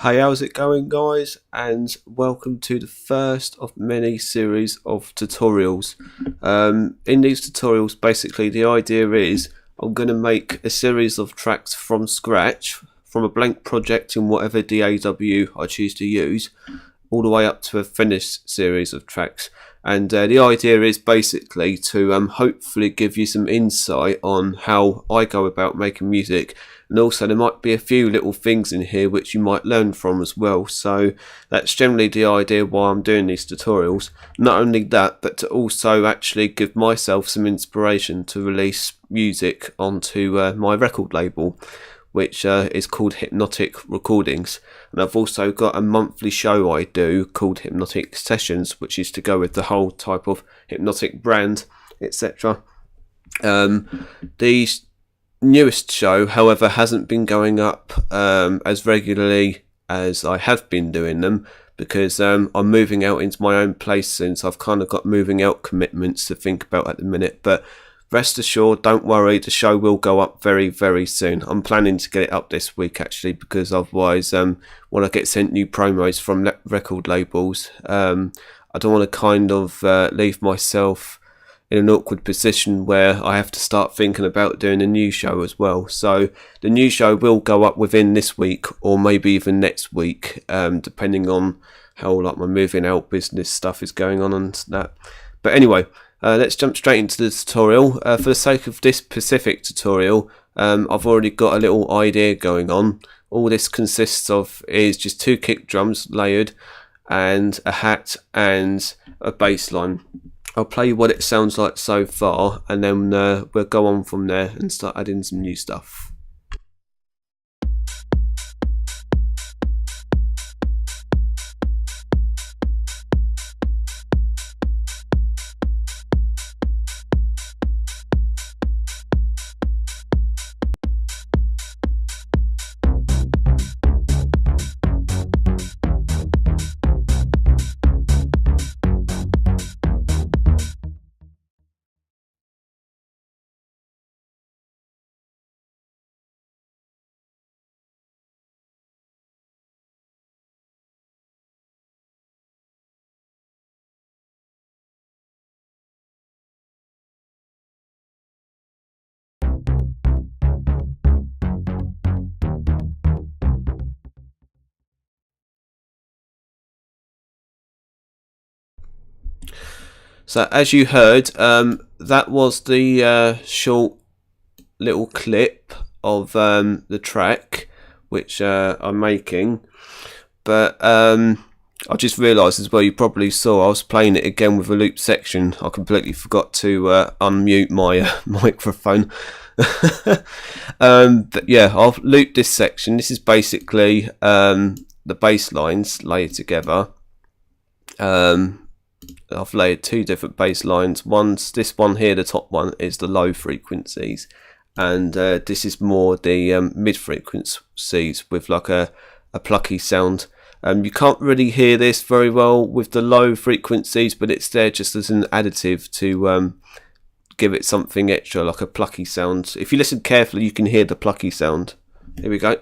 Hey, how's it going, guys? And welcome to the first of many series of tutorials. In these tutorials, basically the idea is I'm going to make a series of tracks from scratch, from a blank project in whatever DAW I choose to use, all the way up to a finished series of tracks. And the idea is basically to hopefully give you some insight on how I go about making music, and also there might be a few little things in here which you might learn from as well. So that's generally the idea why I'm doing these tutorials. Not only that, but to also actually give myself some inspiration to release music onto my record label, which is called Hypnotic Recordings. And I've also got a monthly show I do called Hypnotic Sessions, which is to go with the whole type of hypnotic brand, etc. The newest show, however, hasn't been going up as regularly as I have been doing them, because I'm moving out into my own place soon, so I've kind of got moving out commitments to think about at the minute. But rest assured, don't worry, the show will go up very, very soon. I'm planning to get it up this week, actually, because otherwise, when I get sent new promos from record labels, I don't want to kind of leave myself in an awkward position where I have to start thinking about doing a new show as well. So the new show will go up within this week, or maybe even next week, depending on how like my moving out business stuff is going on and that. But anyway, let's jump straight into the tutorial. For the sake of this specific tutorial, I've already got a little idea going on. All this consists of is just 2 kick drums layered and a hat and a bass line. I'll play you what it sounds like so far, and then we'll go on from there and start adding some new stuff. So as you heard, that was the short little clip of the track which I'm making. But I just realised as well, you probably saw I was playing it again with a loop section. I completely forgot to unmute my microphone. But yeah, I'll loop this section. This is basically the bass lines layered together. I've layered 2 different bass lines. This one here, the top one, is the low frequencies, and this is more the mid frequencies with like a plucky sound. You can't really hear this very well with the low frequencies, but it's there just as an additive to give it something extra, like a plucky sound. If you listen carefully, you can hear the plucky sound. Here we go.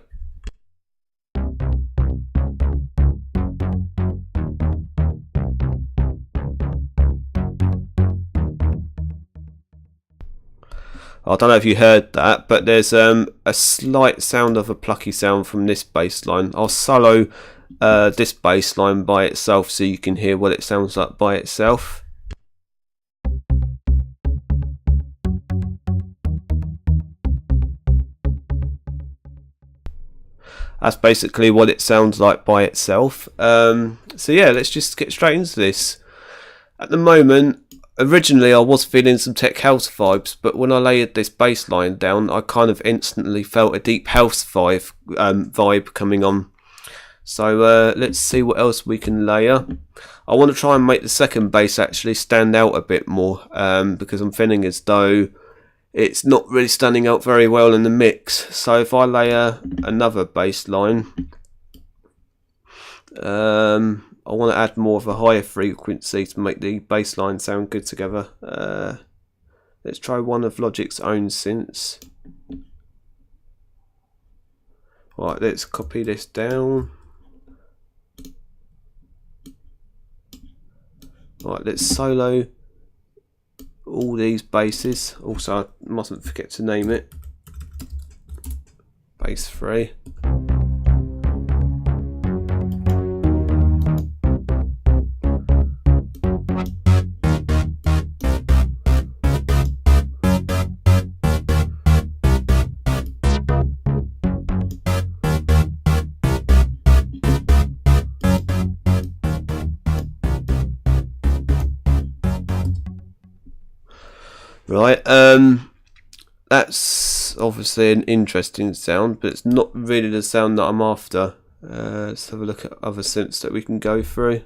I don't know if you heard that, but there's a slight sound of a plucky sound from this bass line. I'll solo this bass line by itself so you can hear what it sounds like by itself. That's basically what it sounds like by itself. So yeah, let's just get straight into this. At the moment, originally I was feeling some tech house vibes, but when I layered this bass line down, I kind of instantly felt a deep house vibe coming on. So let's see what else we can layer. I want to try and make the second bass actually stand out a bit more, because I'm feeling as though it's not really standing out very well in the mix. So if I layer another bass line, I want to add more of a higher frequency to make the bass line sound good together. Let's try one of Logic's own synths. Right, let's copy this down. Right, let's solo all these basses. Also, I mustn't forget to name it. Bass 3. Right, that's obviously an interesting sound, but it's not really the sound that I'm after. Let's have a look at other synths that we can go through.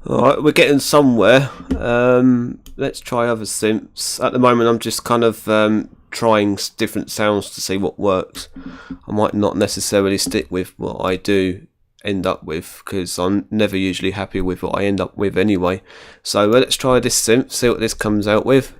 Alright, we're getting somewhere. Let's try other synths. At the moment I'm just kind of trying different sounds to see what works. I might not necessarily stick with what I do end up with, because I'm never usually happy with what I end up with anyway. So let's try this synth, see what this comes out with.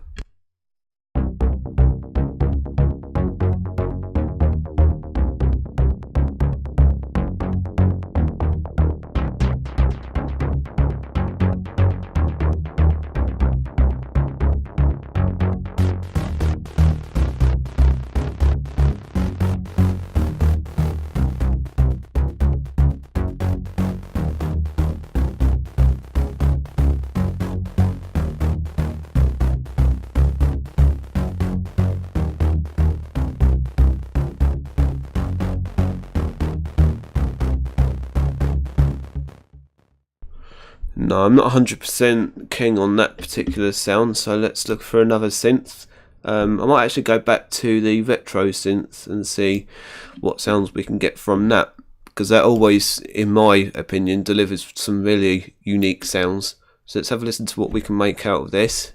No, I'm not 100% keen on that particular sound, so let's look for another synth. I might actually go back to the retro synth and see what sounds we can get from that, because that always, in my opinion, delivers some really unique sounds. So let's have a listen to what we can make out of this.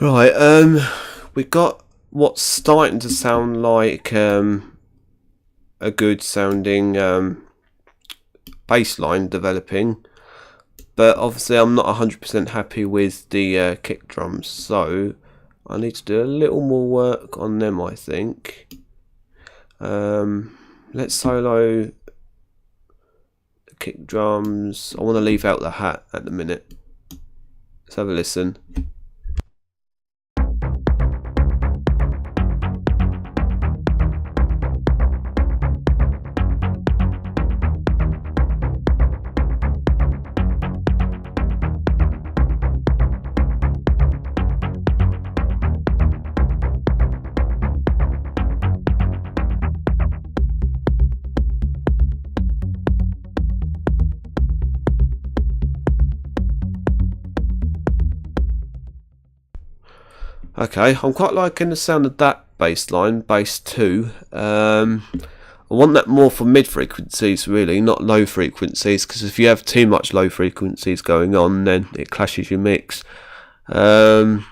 Right, we got what's starting to sound like a good sounding bass line developing, but obviously I'm not 100% happy with the kick drums, so I need to do a little more work on them, I think. Let's solo the kick drums. I want to leave out the hat at the minute. Let's have a listen. Okay, I'm quite liking the sound of that bass line, bass 2. I want that more for mid frequencies really, not low frequencies, because if you have too much low frequencies going on, then it clashes your mix. So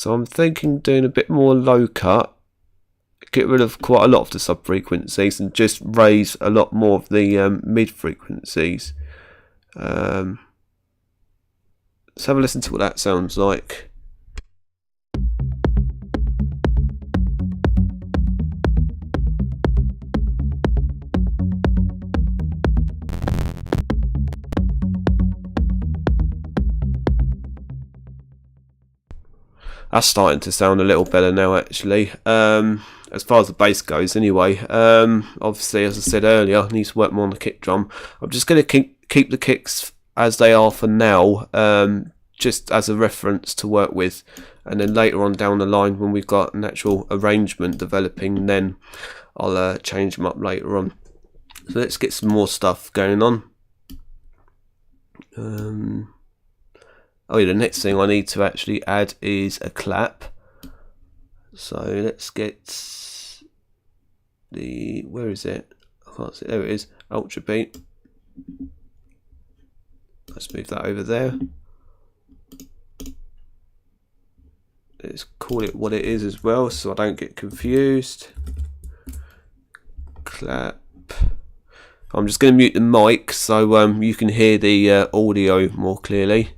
I'm thinking doing a bit more low cut, get rid of quite a lot of the sub frequencies and just raise a lot more of the mid frequencies. Let's have a listen to what that sounds like. That's starting to sound a little better now, actually. As far as the bass goes, anyway. Obviously, as I said earlier, I need to work more on the kick drum. I'm just going to keep the kicks as they are for now, just as a reference to work with. And then later on down the line, when we've got an actual arrangement developing, then I'll change them up later on. So let's get some more stuff going on. Oh yeah, the next thing I need to actually add is a clap. So let's get the, where is it? I can't see, there it is, Ultra Beat. Let's move that over there. Let's call it what it is as well, so I don't get confused. Clap. I'm just going to mute the mic so you can hear the audio more clearly.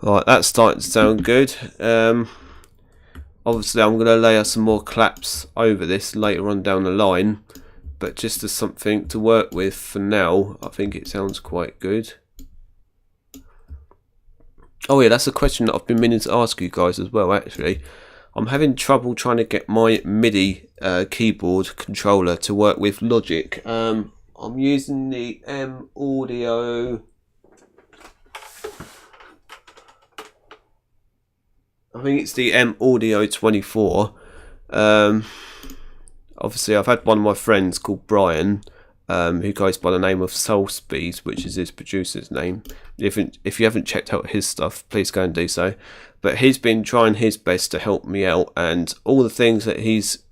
Right, that's starting to sound good. Obviously I'm going to layer some more claps over this later on down the line, but just as something to work with for now, I think it sounds quite good. Oh yeah, that's a question that I've been meaning to ask you guys as well, actually. I'm having trouble trying to get my MIDI keyboard controller to work with Logic. I'm using the M-Audio... I think it's the M-Audio 24. Obviously, I've had one of my friends called Brian, who goes by the name of Soul Speeds, which is his producer's name. If you haven't checked out his stuff, please go and do so. But he's been trying his best to help me out, and all the things that he's,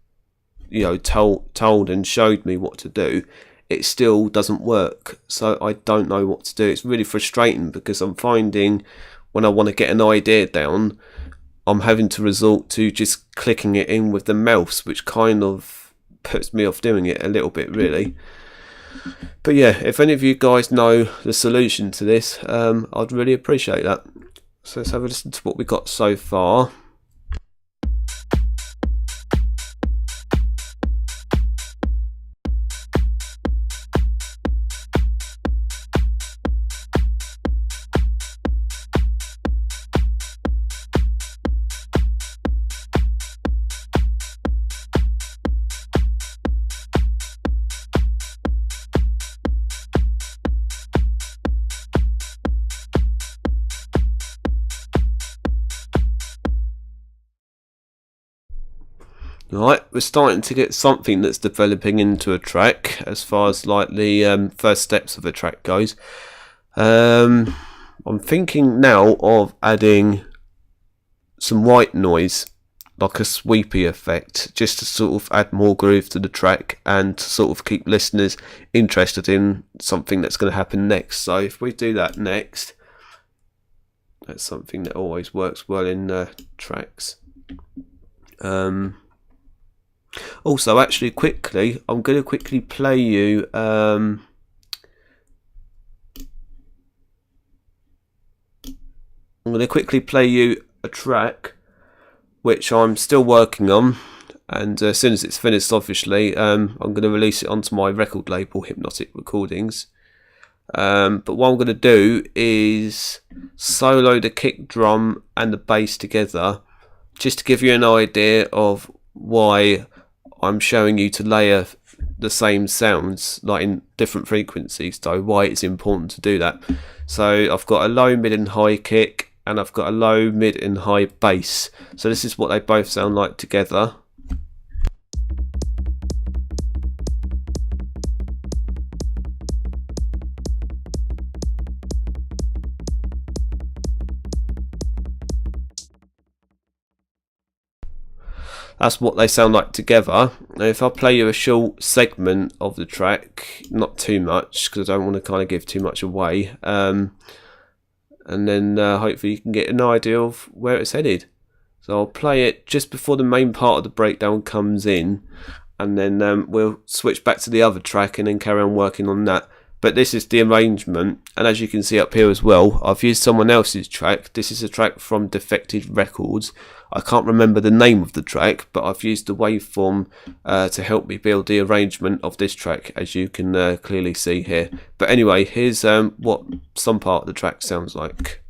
told and showed me what to do, it still doesn't work. So I don't know what to do. It's really frustrating because I'm finding when I want to get an idea down, I'm having to resort to just clicking it in with the mouse, which kind of puts me off doing it a little bit, really. But yeah, if any of you guys know the solution to this, I'd really appreciate that. So let's have a listen to what we got so far. Right, we're starting to get something that's developing into a track as far as like the first steps of a track goes. I'm thinking now of adding some white noise, like a sweepy effect, just to sort of add more groove to the track and to sort of keep listeners interested in something that's going to happen next. So if we do that next, that's something that always works well in tracks. Also, actually, quickly, I'm going to quickly play you I'm going to quickly play you a track which I'm still working on, and as soon as it's finished, obviously, I'm going to release it onto my record label, Hypnotic Recordings. But what I'm going to do is solo the kick drum and the bass together, just to give you an idea of why I'm showing you to layer the same sounds, like in different frequencies, so why it's important to do that. So I've got a low, mid and high kick, and I've got a low, mid and high bass. So this is what they both sound like together. That's what they sound like together. Now if I play you a short segment of the track, not too much, because I don't want to kind of give too much away, and then hopefully you can get an idea of where it's headed. So I'll play it just before the main part of the breakdown comes in, and then we'll switch back to the other track and then carry on working on that. But this is the arrangement, and as you can see up here as well, I've used someone else's track. This is a track from Defected Records. I can't remember the name of the track, but I've used the waveform to help me build the arrangement of this track, as you can clearly see here. But anyway, here's what some part of the track sounds like.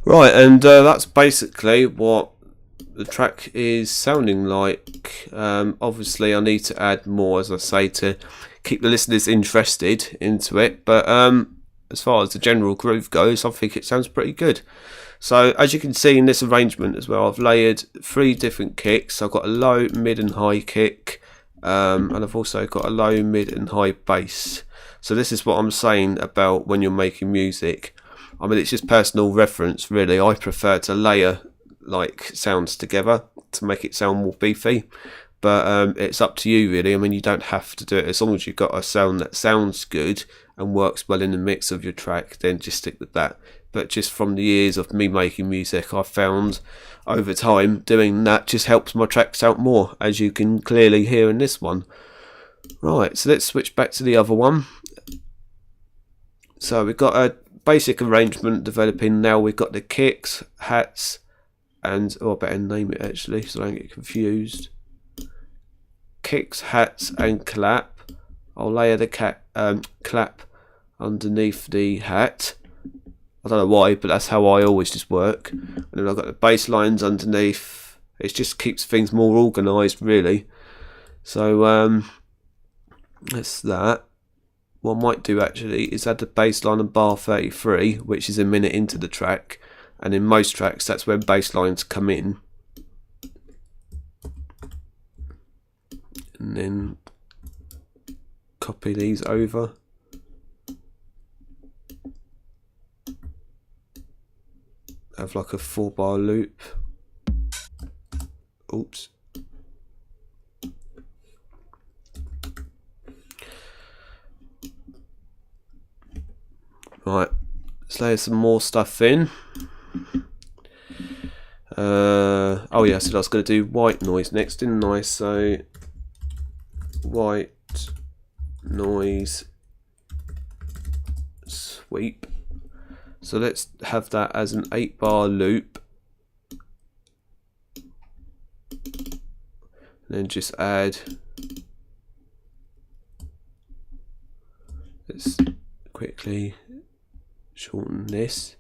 Right, and that's basically what the track is sounding like. Obviously I need to add more, as I say, to keep the listeners interested into it, but as far as the general groove goes, I think it sounds pretty good. So as you can see in this arrangement as well, I've layered 3 different kicks. I've got a low, mid and high kick, and I've also got a low, mid and high bass. So this is what I'm saying about when you're making music. I mean, it's just personal reference, really. I prefer to layer like sounds together to make it sound more beefy, but it's up to you, really. I mean, you don't have to do it. As long as you've got a sound that sounds good and works well in the mix of your track, then just stick with that. But just from the years of me making music, I've found over time doing that just helps my tracks out more, as you can clearly hear in this one. Right, so let's switch back to the other one. So we've got a basic arrangement developing now. We've got the kicks, hats, and I better name it actually so I don't get confused. Kicks, hats, and clap. I'll layer the clap underneath the hat. I don't know why, but that's how I always just work. And then I've got the bass lines underneath. It just keeps things more organised, really. So that's that. What I might do actually is add the bass line on bar 33, which is a minute into the track. And in most tracks, that's where bass lines come in. And then copy these over. Have like a 4-bar loop. Oops. Right, let's layer some more stuff in. Oh yeah, so I was going to do white noise next, didn't I? So white noise sweep. So let's have that as an 8-bar loop. And then just add, let's quickly shorten this.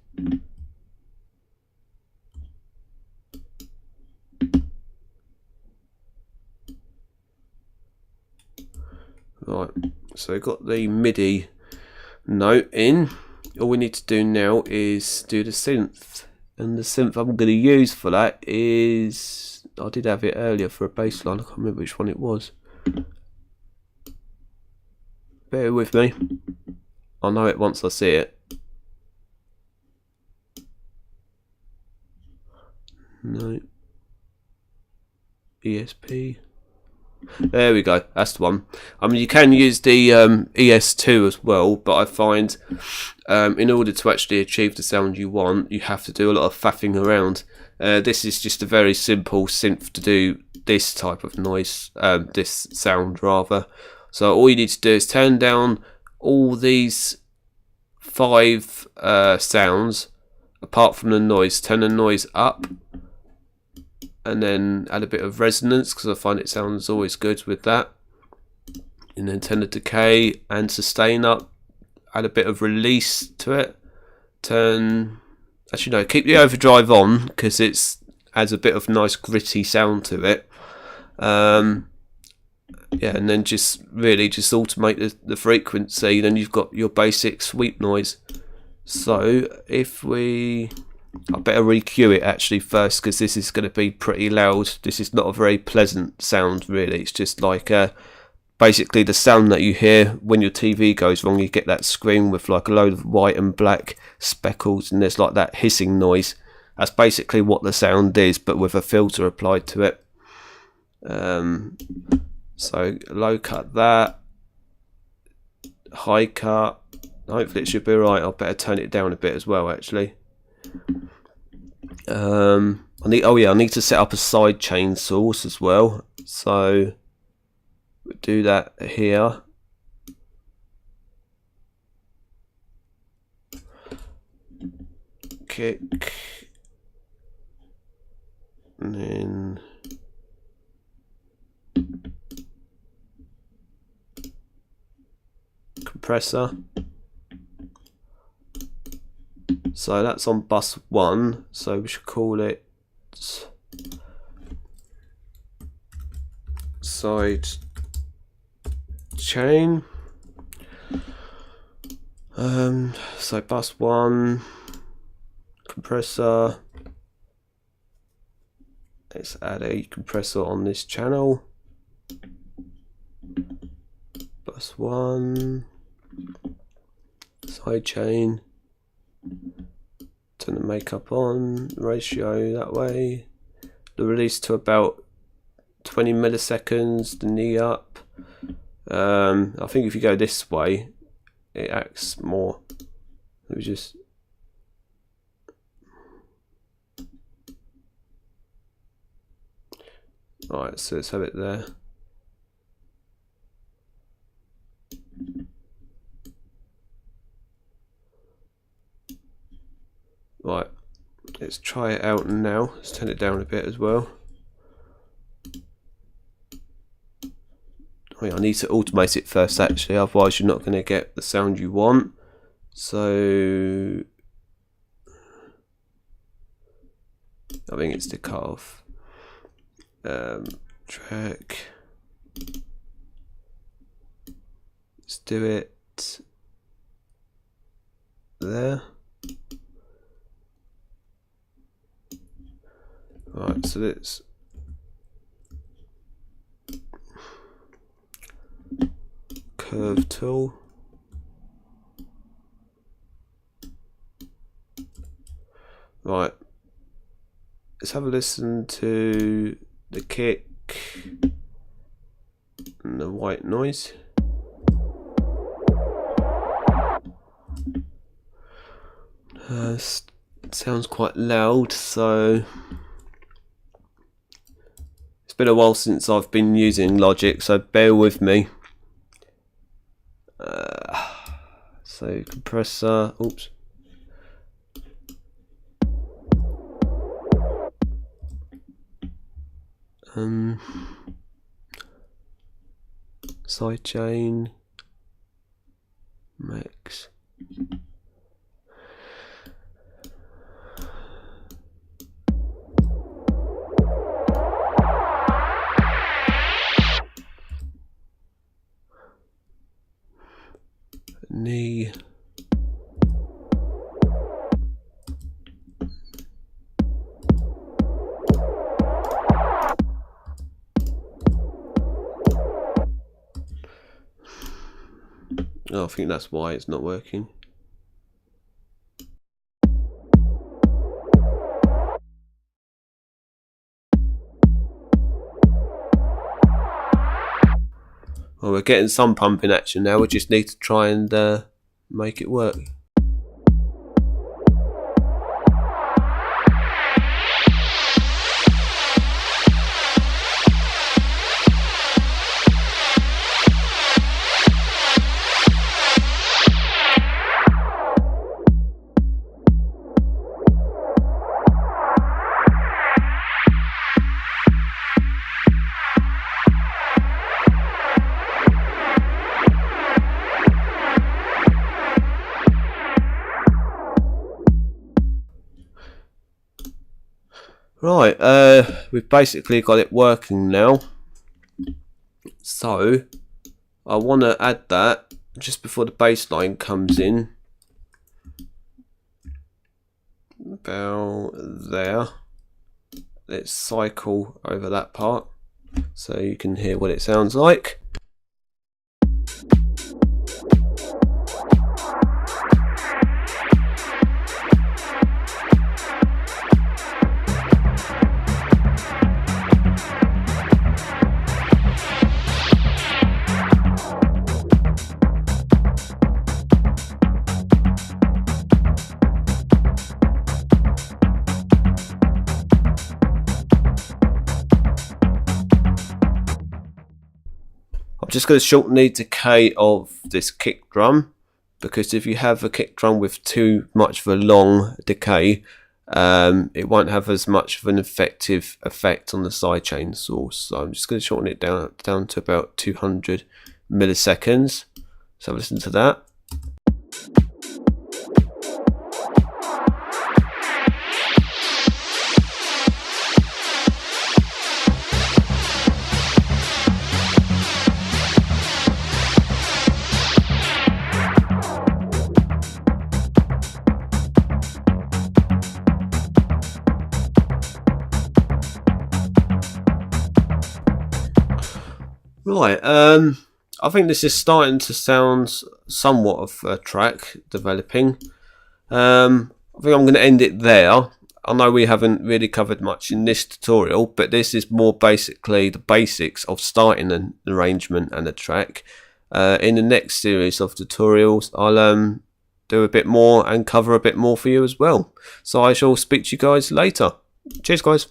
Right, so we've got the MIDI note in. All we need to do now is do the synth. And the synth I'm going to use for that is, I did have it earlier for a bass line, I can't remember which one it was. Bear with me. I'll know it once I see it. No. ESP. There we go, that's the one. I mean, you can use the ES2 as well, but I find in order to actually achieve the sound you want, you have to do a lot of faffing around. This is just a very simple synth to do this type of noise, this sound rather. So all you need to do is turn down all these 5 sounds, apart from the noise. Turn the noise up, and then add a bit of resonance, because I find it sounds always good with that. And then turn the decay and sustain up, add a bit of release to it. Actually no, keep the overdrive on, because it adds a bit of nice gritty sound to it. Yeah, and then just really just automate the frequency, then you've got your basic sweep noise. So if I better re-cue it actually first, because this is going to be pretty loud. This is not a very pleasant sound really. It's just like basically the sound that you hear when your TV goes wrong. You get that screen with like a load of white and black speckles, and there's like that hissing noise. That's basically what the sound is, but with a filter applied to it. So low cut that, high cut. Hopefully it should be right. I'll better turn it down a bit as well actually. I need to set up a sidechain source as well, so we'll do that here. Kick, and then compressor. So that's on bus 1, so we should call it side chain. So bus 1, compressor. Let's add a compressor on this channel. Bus 1, side chain. Turn the makeup on, ratio that way. The release to about 20 milliseconds, the knee up. I think if you go this way, it acts more. Let me just. Alright, so let's have it there. let's try it out now. Let's turn it down a bit as well. I need to automate it first actually, otherwise you're not going to get the sound you want. So I think it's to cut off track. Let's do it there. Right, so let's curve tool. Right, let's have a listen to the kick and the white noise. Sounds quite loud, so it's been a while since I've been using Logic, so bear with me. So compressor, oops. Sidechain, max. Knee. Oh, I think that's why it's not working. Well, we're getting some pumping action now, we just need to try and make it work. Right, we've basically got it working now. So I want to add that just before the bass line comes in. About there. Let's cycle over that part so you can hear what it sounds like. I'm just going to shorten the decay of this kick drum, because if you have a kick drum with too much of a long decay, it won't have as much of an effective effect on the sidechain source. So I'm just going to shorten it down to about 200 milliseconds. So listen to that. Right, I think this is starting to sound somewhat of a track developing. I think I'm going to end it there. I know we haven't really covered much in this tutorial, but this is more basically the basics of starting an arrangement and a track. In the next series of tutorials, I'll do a bit more and cover a bit more for you as well. So I shall speak to you guys later. Cheers, guys.